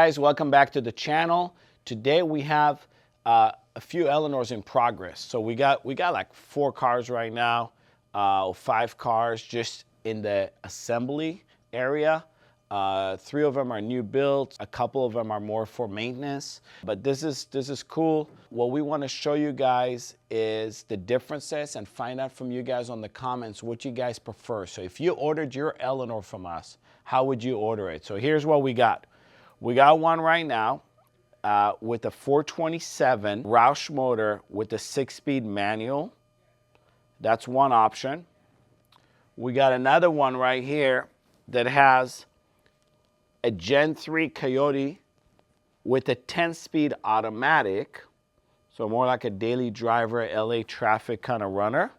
guys, welcome back to the channel. Today we have a few Eleanors in progress. So we got like 4 cars right now, 5 cars just in the assembly area. 3 of them are new builds, a couple of them are more for maintenance, but this is cool. What we want to show you guys is the differences and find out from you guys on the comments what you guys prefer. So if you ordered your Eleanor from us, how would you order it? So here's what we got. We got one right now with a 427 Roush motor with a 6-speed manual. That's one option. We got another one right here that has a Gen 3 Coyote with a 10-speed automatic. So more like a daily driver, LA traffic kind of runner.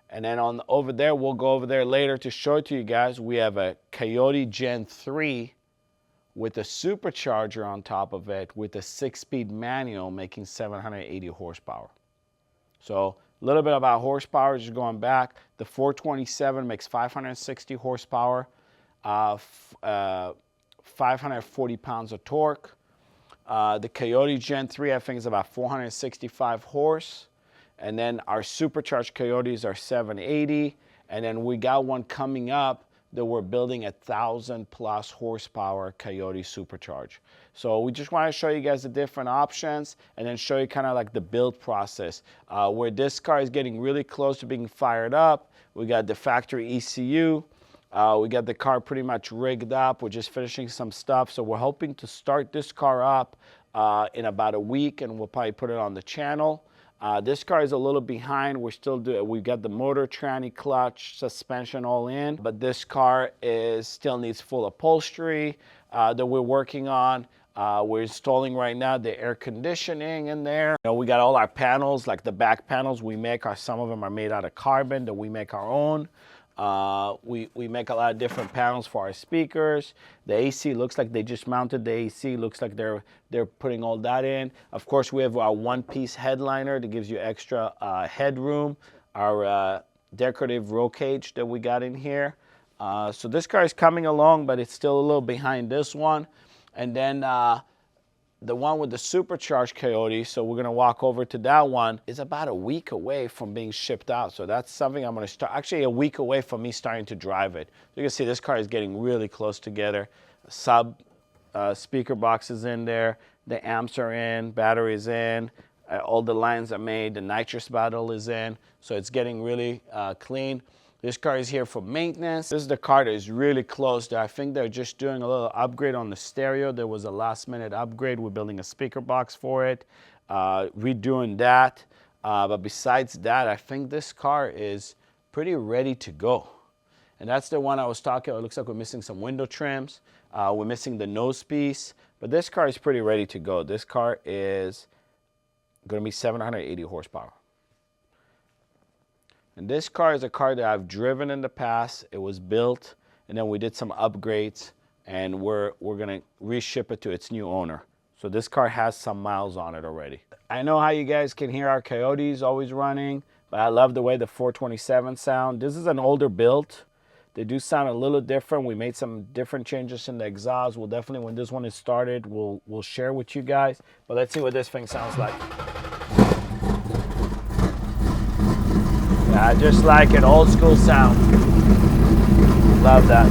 And then over there, we'll go over there later to show it to you guys. We have a Coyote Gen 3 with a Supercharger on top of it with a 6-speed manual making 780 horsepower. So a little bit about horsepower, just going back. The 427 makes 560 horsepower, 540 pounds of torque. The Coyote Gen 3, I think, is about 465 horse. And then our Supercharged Coyotes are 780. And then we got one coming up that we're building 1,000+ horsepower Coyote Supercharged. So we just want to show you guys the different options and then show you kind of like the build process. Where this car is getting really close to being fired up, we got the factory ECU. We got the car pretty much rigged up. We're just finishing some stuff. So we're hoping to start this car up in about a week, and we'll probably put it on the channel. This car is a little behind. We've got the motor, tranny, clutch, suspension all in, but this car still needs full upholstery that we're working on. We're installing right now the air conditioning in there. You know, we got all our panels, like the back panels we make. Some of them are made out of carbon that we make our own. We make a lot of different panels for our speakers. The AC looks like they just mounted the AC. Looks like they're putting all that in. Of course, we have our one-piece headliner that gives you extra headroom. Our decorative roll cage that we got in here. So this car is coming along, but it's still a little behind this one. And then the one with the Supercharged Coyote, so we're gonna walk over to that one, is about a week away from being shipped out. So that's something I'm gonna start, actually a week away from me starting to drive it. You can see this car is getting really close together. Sub speaker boxes in there, the amps are in, batteries in, all the lines are made, the nitrous bottle is in, so it's getting really clean. This car is here for maintenance. This is the car that is really close. I think they're just doing a little upgrade on the stereo. There was a last-minute upgrade. We're building a speaker box for it, redoing that. But besides that, I think this car is pretty ready to go. And that's the one I was talking about. It looks like we're missing some window trims. We're missing the nose piece. But this car is pretty ready to go. This car is going to be 780 horsepower. And this car is a car that I've driven in the past. It was built, and then we did some upgrades, and we're gonna reship it to its new owner. So this car has some miles on it already. I know how you guys can hear our Coyotes always running, but I love the way the 427 sound. This is an older build. They do sound a little different. We made some different changes in the exhaust. We'll definitely, when this one is started, we'll share with you guys. But let's see what this thing sounds like. Yeah, just like an old school sound. Love that.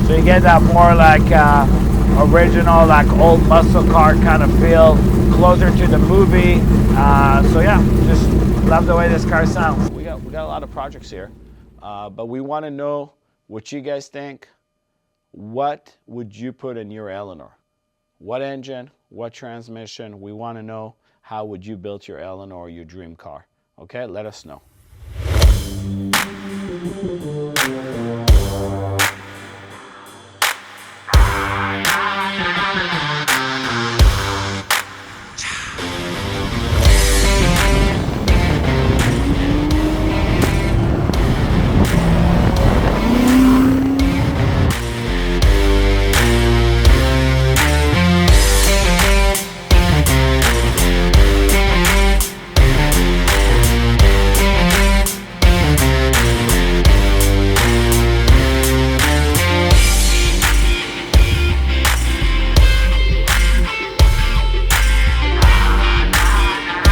So you get that more like original, like old muscle car kind of feel, closer to the movie. So yeah, just love the way this car sounds. We got a lot of projects here, but we want to know what you guys think. What would you put in your Eleanor? What engine, what transmission? We want to know how would you build your Eleanor, your dream car. Okay, let us know.